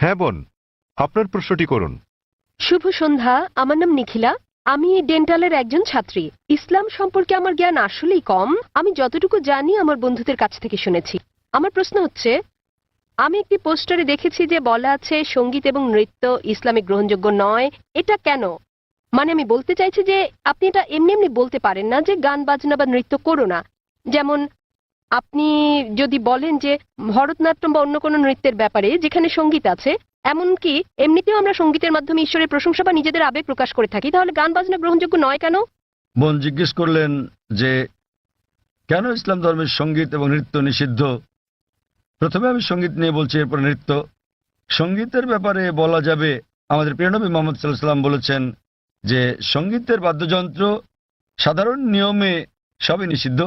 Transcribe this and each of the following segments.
হ্যাঁ বোন, আপনার প্রশ্নটি করুন। শুভ সন্ধ্যা। আমার নাম নিখিলা। আমি ডেন্টালের একজন ছাত্রী। ইসলাম সম্পর্কে আমার জ্ঞান আসলেই কম। আমি যতটুকু জানি আমার বন্ধুদের কাছ থেকে শুনেছি। আমার প্রশ্ন হচ্ছে, আমি একটি পোস্টারে দেখেছি যে বলা আছে সঙ্গীত এবং নৃত্য ইসলামে গ্রহণযোগ্য নয়। এটা কেন? মানে আমি বলতে চাইছি যে আপনি এটা এমনি এমনি বলতে পারেন না যে গান বাজনা বা নৃত্য করো না। যেমন আপনি যদি বলেন যে ভরতনাট্যম বা অন্য কোনো নৃত্যের ব্যাপারে যেখানে সঙ্গীত আছে, এমনকি এমনিতেও আমরা সঙ্গীতের মাধ্যমে ঈশ্বরের প্রশংসা বা নিজেদের আবেগ প্রকাশ করে থাকি, তাহলে গান বাজনা গ্রহণযোগ্য নয় কেন? বোন জিজ্ঞেস করলেন যে কেন ইসলাম ধর্মের সঙ্গীত এবং নৃত্য নিষিদ্ধ। প্রথমে আমি সঙ্গীত নিয়ে বলছি, এরপর নৃত্য। সঙ্গীতের ব্যাপারে বলা যাবে, আমাদের প্রিয় নবী মুহাম্মদ সাল্লাল্লাহু আলাইহি ওয়াসাল্লাম বলেছেন যে সঙ্গীতের বাদ্যযন্ত্র সাধারণ নিয়মে সবই নিষিদ্ধ,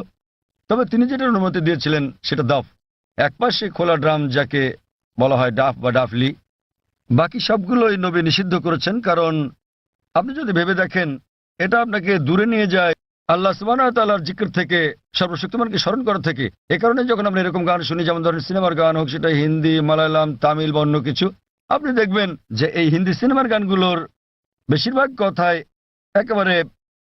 তবে তিনি যেটা অনুমতি দিয়েছিলেন সেটা দাফ, একপাশে খোলা ড্রাম যাকে বলা হয় ডাফ বা ডাফলি। বাকি সবগুলোই নবী নিষিদ্ধ করেছেন, কারণ আপনি যদি ভেবে দেখেন এটা আপনাকে দূরে নিয়ে যায় আল্লাহ সুবহানাহু ওয়া তাআলার জিকির থেকে, সর্বশক্তিমানকে স্মরণ করা থেকে। এ কারণে যখন আপনি এরকম গান শুনি, যেমন ধরেন সিনেমার গান হোক, সেটা হিন্দি, মালায়ালাম, তামিল বা অন্য কিছু, আপনি দেখবেন যে এই হিন্দি সিনেমার গানগুলোর বেশিরভাগ কথায় একেবারে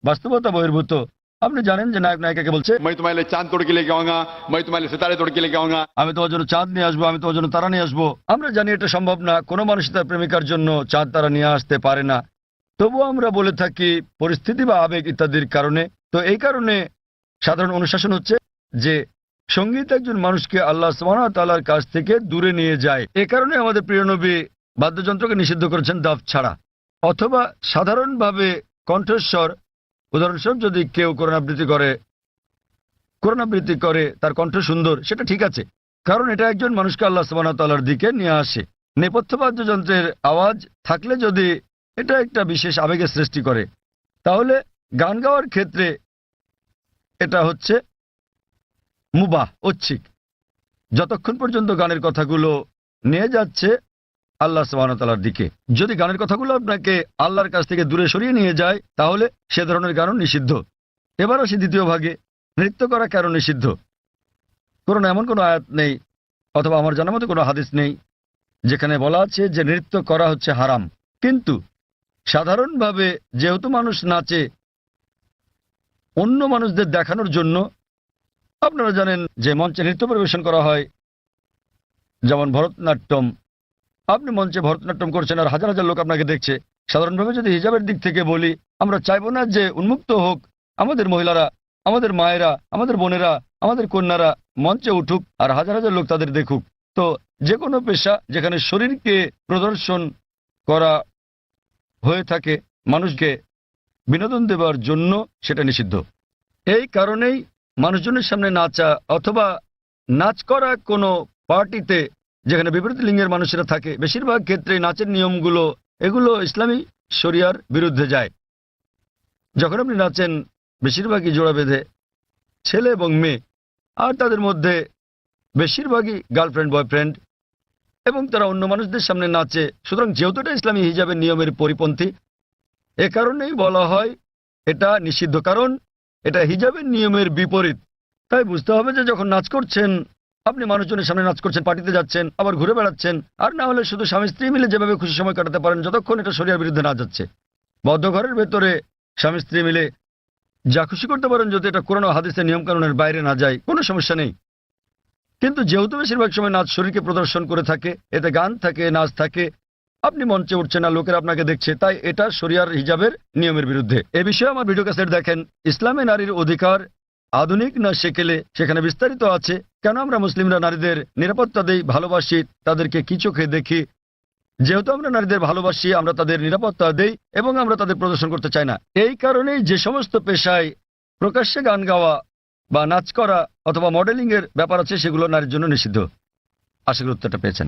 বাস্তবতা বহির্ভূত। আপনি জানেন যে নায়ক নায়িকাকে বলছে, मैं तुम्हारे लिए चांद तोड़ के लेके आऊंगा, मैं तुम्हारे लिए सितारे तोड़ के लेके आऊंगा। আমি তোমার জন্য চাঁদ নিয়ে আসবো, আমি তোমার জন্য তারা নিয়ে আসবো। আমরা জানি এটা সম্ভব না, কোনো মানুষ তার প্রেমিকার জন্য চাঁদ তারা নিয়ে আসতে পারে না। তবুও আমরা বলে থাকি পরিস্থিতি বা আবেগ ইত্যাদির কারণে। তো এই কারণে সাধারণ অনুশাসন হচ্ছে যে সঙ্গীত একজন মানুষকে আল্লাহ সুবহানাহু ওয়া তাআলার কাছ থেকে দূরে নিয়ে যায়। এ কারণে আমাদের প্রিয় নবী বাদ্যযন্ত্রকে নিষিদ্ধ করেছেন দাফ ছাড়া। অথবা সাধারণভাবে কণ্ঠস্বর, উদাহরণস্বরূপ যদি কেউ করোনাবৃত্তি করে তার কণ্ঠ সুন্দর, সেটা ঠিক আছে, কারণ এটা একজন মানুষকে আল্লাহ সুবহানাহু ওয়া তাআলার দিকে নিয়ে আসে। নেপথ্য বাদ্যযন্ত্রের আওয়াজ থাকলে যদি এটা একটা বিশেষ আবেগের সৃষ্টি করে, তাহলে গান গাওয়ার ক্ষেত্রে এটা হচ্ছে মুবাহ, ঐচ্ছিক, যতক্ষণ পর্যন্ত গানের কথাগুলো নিয়ে যাচ্ছে আল্লাহ সুবহানাহু ওয়া তাআলার দিকে। যদি গানের কথাগুলো আপনাকে আল্লাহর কাছ থেকে দূরে সরিয়ে নিয়ে যায়, তাহলে সে ধরনের গানও নিষিদ্ধ। এবার আসি দ্বিতীয় ভাগে, নৃত্য করা কেন নিষিদ্ধ। কোরআনে এমন কোনো আয়াত নেই, অথবা আমার জানার মতো কোনো হাদিস নেই যেখানে বলা আছে যে নৃত্য করা হচ্ছে হারাম। কিন্তু সাধারণভাবে যেহেতু মানুষ নাচে অন্য মানুষদের দেখানোর জন্য, আপনারা জানেন যে মঞ্চে নৃত্য পরিবেশন করা হয়, যেমন ভরতনাট্যম। আপনি মঞ্চে ভরতনাট্যম করছেন আর হাজার হাজার লোক আপনাকে দেখছে। সাধারণভাবে যদি হিজাবের দিক থেকে বলি, আমরা চাইবো না যে উন্মুক্ত হোক আমাদের মহিলারা, আমাদের মায়েরা, আমাদের বোনেরা, আমাদের কন্যারা মঞ্চে উঠুক আর হাজার হাজার লোক তাদের দেখুক। তো যে কোনো পেশা যেখানে শরীরকে প্রদর্শন করা হয়ে থাকে মানুষকে বিনোদন দেওয়ার জন্য, সেটা নিষিদ্ধ। এই কারণেই মানুষজনের সামনে নাচা অথবা নাচ করা কোনো পার্টিতে যেখানে বিপরীত লিঙ্গের মানুষেরা থাকে, বেশিরভাগ ক্ষেত্রে নাচের নিয়মগুলো এগুলো ইসলামী শরিয়ার বিরুদ্ধে যায়। যখন আপনি নাচেন বেশিরভাগই জোড়া বেঁধে, ছেলে এবং মেয়ে, আর তাদের মধ্যে বেশিরভাগই গার্লফ্রেন্ড বয়ফ্রেন্ড, এবং তারা অন্য মানুষদের সামনে নাচে। সুতরাং যেহেতু এটা ইসলামী হিজাবের নিয়মের পরিপন্থী, এ কারণেই বলা হয় এটা নিষিদ্ধ, কারণ এটা হিজাবের নিয়মের বিপরীত। তাই বুঝতে হবে যে যখন নাচ করছেন, আপনি মানুষজনের সামনে নাচ করছেন, পার্টিতে যাচ্ছেন, আবার ঘুরে বেড়াচ্ছেন, আর না হলে শুধু স্বামী স্ত্রী মিলে যেভাবে খুশি সময় কাটাতে পারেন, যতক্ষণ এটা শরিয়ার বিরুদ্ধে না যাচ্ছে। বদ্ধ ঘরের ভেতরে স্বামী স্ত্রী মিলে যা খুশি করতে পারেন, যদি এটা কোরআন ও হাদিসের নিয়মকানুনের বাইরে না যায়, কোনো সমস্যা নেই। কিন্তু যেহেতু বেশিরভাগ সময় নাচ শরীরকে প্রদর্শন করে থাকে, এতে গান থাকে, নাচ থাকে, আপনি মঞ্চে উঠছেন না, লোকেরা আপনাকে দেখছে, তাই এটা শরিয়ার হিজাবের নিয়মের বিরুদ্ধে। এ বিষয়ে আমার ভিডিও ক্যাসেট দেখেন, ইসলামে নারীর অধিকার আধুনিক না সেকেলে, সেখানে বিস্তারিত আছে কেন আমরা মুসলিমরা নারীদের নিরাপত্তা দেই, ভালোবাসি, তাদেরকে কি চোখে দেখি। যেহেতু আমরা নারীদের ভালোবাসি, আমরা তাদের নিরাপত্তা দেই এবং আমরা তাদের প্রদর্শন করতে চাই না। এই কারণেই যে সমস্ত পেশায় প্রকাশ্যে গান গাওয়া বা নাচ করা অথবা মডেলিং এর ব্যাপার আছে, সেগুলো নারীর জন্য নিষিদ্ধ। আশা করি উত্তরটা পেয়েছেন।